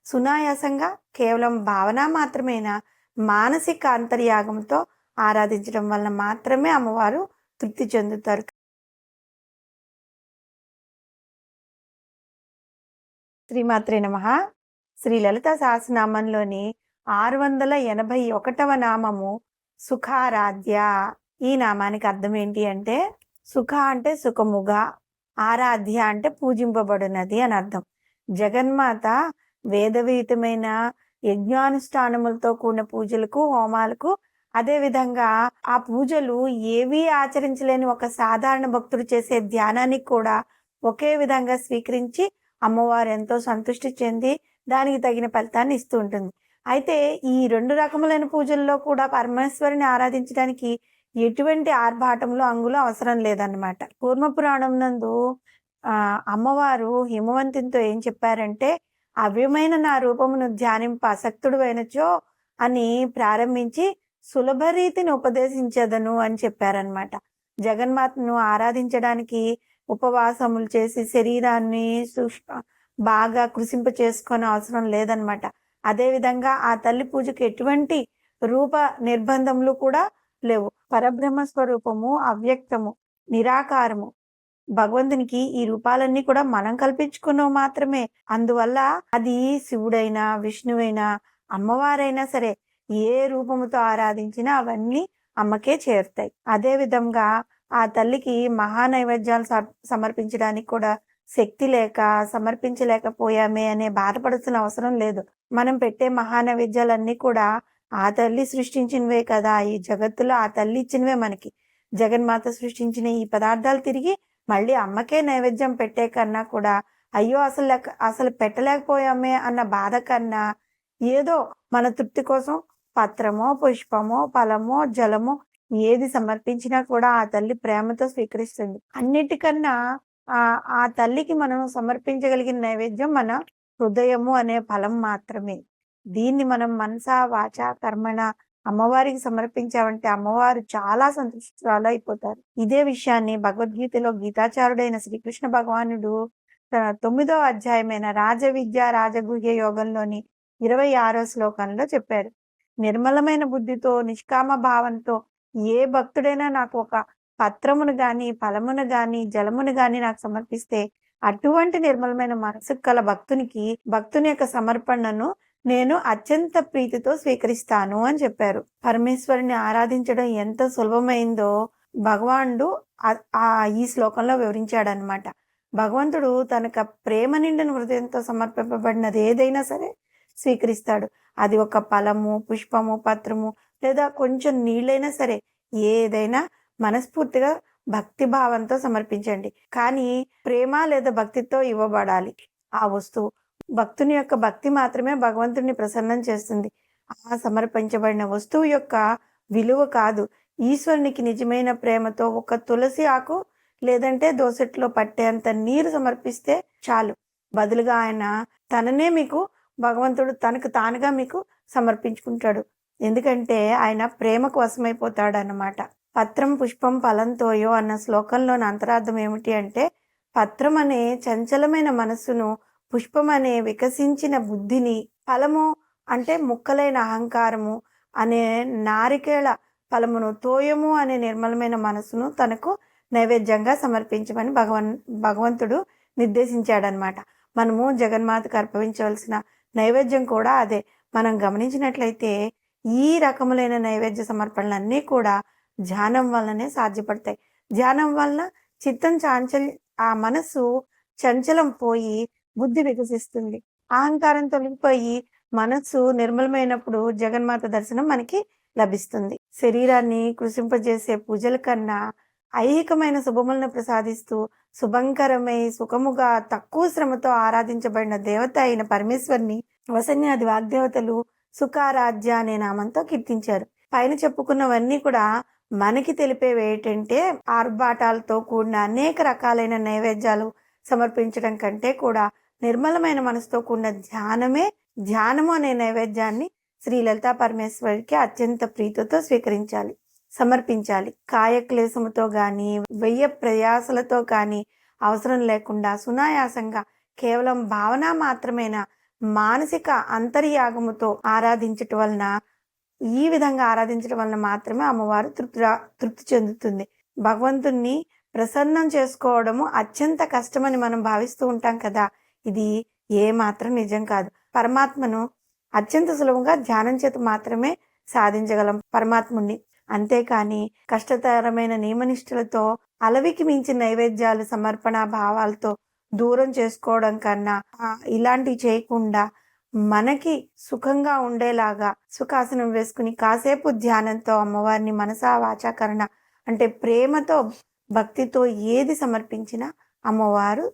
సునాయాసంగా కేవలం భావన మాత్రమేనా, మానసిక అంతర్యాగంతో ఆరాధించడం వలన మాత్రమే అమ్మవారు తృప్తి చెందుతారు. శ్రీమాత్రే నమః. శ్రీ లలితా సహస్రనామంలోని 681వ నామము సుఖారాధ్య. ఈ నామానికి అర్థం ఏంటి అంటే, సుఖ అంటే సుఖముగా, ఆరాధ్య అంటే పూజింపబడినది అని అర్థం. జగన్మాత వేదవిహితమైన యజ్ఞానుష్ఠానములతో కూడిన పూజలకు, హోమాలకు, అదేవిధంగా ఆ పూజలు ఏవీ ఆచరించలేని ఒక సాధారణ భక్తుడు చేసే ధ్యానానికి కూడా ఒకే విధంగా స్వీకరించి అమ్మవారు ఎంతో సంతృష్టి చెంది దానికి తగిన ఫలితాన్ని ఇస్తూ ఉంటుంది. అయితే ఈ 2 రకములైన పూజల్లో కూడా పరమేశ్వరిని ఆరాధించడానికి ఎటువంటి ఆర్భాటములు, అంగులు అవసరం లేదన్నమాట. కూర్మ పురాణం నందు అమ్మవారు హిమవంతునితో ఏం చెప్పారంటే, అవ్యమైన నా రూపమును ధ్యానింప ఆసక్తుడవైనచో అని ప్రారంభించి సులభ రీతిని ఉపదేశించదను అని చెప్పారనమాట. జగన్మాతను ఆరాధించడానికి ఉపవాసములు చేసి శరీరాన్ని బాగా కృషింప చేసుకునే అవసరం లేదనమాట. అదేవిధంగా ఆ తల్లి పూజకి ఎటువంటి రూప నిర్బంధములు కూడా లేవు. పరబ్రహ్మ స్వరూపము, అవ్యక్తము, నిరాకారము. భగవంతునికి ఈ రూపాలన్నీ కూడా మనం కల్పించుకున్నవి మాత్రమే. అందువల్ల అది శివుడైనా, విష్ణువైనా, అమ్మవారైనా సరే ఏ రూపముతో ఆరాధించినా అవన్నీ అమ్మకే చేరుతాయి. అదే విధంగా ఆ తల్లికి మహానైవేద్యాలు సమర్పించడానికి కూడా శక్తి లేక సమర్పించలేకపోయామే అనే బాధపడాల్సిన అవసరం లేదు. మనం పెట్టే మహానైవేద్యాలన్నీ కూడా ఆ తల్లి సృష్టించినవే కదా. ఈ జగత్తులో ఆ తల్లి ఇచ్చినవే మనకి. జగన్మాత సృష్టించిన ఈ పదార్థాలు తిరిగి మళ్ళీ అమ్మకే నైవేద్యం పెట్టే కన్నా కూడా, అయ్యో అసలు పెట్టలేకపోయామే అన్న బాధ కన్నా, ఏదో మన తృప్తి కోసం పత్రమో, పుష్పమో, ఫలమో, జలమో ఏది సమర్పించినా కూడా ఆ తల్లి ప్రేమతో స్వీకరిస్తుంది. అన్నిటికన్నా ఆ తల్లికి మనం సమర్పించగలిగిన నైవేద్యం మన హృదయము అనే ఫలం మాత్రమే. దీన్ని మనం మనసా, వాచ, కర్మణ అమ్మవారికి సమర్పించామంటే అమ్మవారు చాలా సంతుష్టురాలు అయిపోతారు. ఇదే విషయాన్ని భగవద్గీతలో గీతాచార్యుడైన శ్రీకృష్ణ భగవానుడు తన 9వ అధ్యాయమైన రాజవిద్య రాజగుహ్య యోగంలోని 26వ శ్లోకంలో చెప్పాడు. నిర్మలమైన బుద్ధితో, నిష్కామ భావంతో ఏ భక్తుడైనా నాకు ఒక పత్రమును గాని, ఫలమును గాని, జలమును గాని నాకు సమర్పిస్తే అటువంటి నిర్మలమైన మనసు కల భక్తుని యొక్క సమర్పణను నేను అత్యంత ప్రీతితో స్వీకరిస్తాను అని చెప్పారు. పరమేశ్వరుని ఆరాధించడం ఎంత సులభమైందో భగవానుడు ఈ శ్లోకంలో వివరించాడనమాట. భగవంతుడు తనకు ప్రేమ నిండిన హృదయంతో సమర్పింపబడినది ఏదైనా సరే స్వీకరిస్తాడు. అది ఒక ఫలము, పుష్పము, పత్రము లేదా కొంచెం నీళ్ళైనా సరే ఏదైనా మనస్ఫూర్తిగా భక్తి భావంతో సమర్పించండి. కానీ ప్రేమ లేదా భక్తితో ఇవ్వబడాలి ఆ వస్తువు. భక్తుని యొక్క భక్తి మాత్రమే భగవంతుడిని ప్రసన్నం చేస్తుంది. ఆ సమర్పించబడిన వస్తువు యొక్క విలువ కాదు. ఈశ్వరునికి నిజమైన ప్రేమతో ఒక తులసి ఆకు లేదంటే దోసెట్లో పట్టేంత నీరు సమర్పిస్తే చాలు. బదులుగా ఆయన తననే మీకు భగవంతుడు తనకు తానుగా మీకు సమర్పించుకుంటాడు. ఎందుకంటే ఆయన ప్రేమకు వశమైపోతాడు అన్నమాట. పత్రం పుష్పం ఫలంతోయో అన్న శ్లోకంలోని అంతరార్థం ఏమిటి అంటే, పత్రం అనే చంచలమైన మనస్సును, పుష్పం అనే వికసించిన బుద్ధిని, ఫలము అంటే ముక్కలైన అహంకారము అనే నారికేళ ఫలమును, తోయము అనే నిర్మలమైన మనస్సును తనకు నైవేద్యంగా సమర్పించమని భగవంతుడు నిర్దేశించాడనమాట. మనము జగన్మాతకు అర్పించవలసిన నైవేద్యం కూడా అదే. మనం గమనించినట్లయితే ఈ రకములైన నైవేద్య సమర్పణలన్నీ కూడా ధ్యానం వల్లనే సాధ్యపడతాయి. ధ్యానం వలన చిత్తం ఆ మనసు చంచలం పోయి బుద్ధి వికసిస్తుంది. అహంకారం తొలగిపోయి మనస్సు నిర్మలమైనప్పుడు జగన్మాత దర్శనం మనకి లభిస్తుంది. శరీరాన్ని కృషింపజేసే పూజల కన్నా ఐహికమైన శుభములను ప్రసాదిస్తూ శుభంకరమై సుఖముగా తక్కువ శ్రమతో ఆరాధించబడిన దేవత అయిన పరమేశ్వరిని వసన్యాది వాగ్దేవతలు సుఖారాధ్య అనే నామంతో కీర్తించారు. పైన చెప్పుకున్నవన్నీ కూడా మనకి తెలిపేవి ఏంటంటే, ఆర్భాటాలతో కూడిన అనేక రకాలైన నైవేద్యాలు సమర్పించడం కంటే కూడా నిర్మలమైన మనసుతో కూడిన ధ్యానము అనే నైవేద్యాన్ని శ్రీ లలితా పరమేశ్వరికి అత్యంత ప్రీతితో సమర్పించాలి. కాయక్లేశముతో గాని, వెయ్య ప్రయాసలతో కానీ అవసరం లేకుండా సునాయాసంగా కేవలం భావన మాత్రమేనా మానసిక అంతర్యాగముతో ఆరాధించటం వలన, ఈ విధంగా ఆరాధించడం వలన మాత్రమే అమ్మవారు తృప్తి చెందుతుంది. భగవంతుణ్ణి ప్రసన్నం చేసుకోవడము అత్యంత కష్టమని మనం భావిస్తూ ఉంటాం కదా! ఇది ఏమాత్రం నిజం కాదు. పరమాత్మను అత్యంత సులభంగా ధ్యానం చేత మాత్రమే సాధించగలం పరమాత్ముణ్ణి. అంతేకాని కష్టతరమైన నియమనిష్టలతో, అలవికి మించిన నైవేద్యాలు, సమర్పణ భావాలతో దూరం చేసుకోవడం కన్నా ఇలాంటివి చేయకుండా మనకి సుఖంగా ఉండేలాగా సుఖాసనం వేసుకుని కాసేపు ధ్యానంతో అమ్మవారిని మనసా వాచాకరణ అంటే ప్రేమతో, భక్తితో ఏది సమర్పించినా అమ్మవారు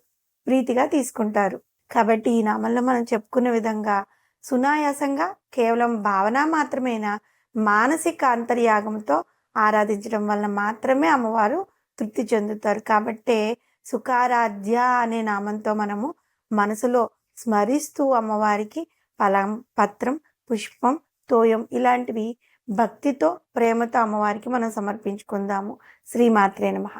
ప్రీతిగా తీసుకుంటారు. కాబట్టి ఈ నామంలో మనం చెప్పుకున్న విధంగా సునాయాసంగా కేవలం భావన మాత్రమేనా మానసిక అంతర్యాగంతో ఆరాధించడం వలన మాత్రమే అమ్మవారు తృప్తి చెందుతారు. కాబట్టే సుఖారాధ్య అనే నామంతో మనము మనసులో స్మరిస్తూ అమ్మవారికి ఫలం, పత్రం, పుష్పం, తోయం ఇలాంటివి భక్తితో, ప్రేమతో అమ్మవారికి మనం సమర్పించుకుందాము. శ్రీమాత్రే నమః.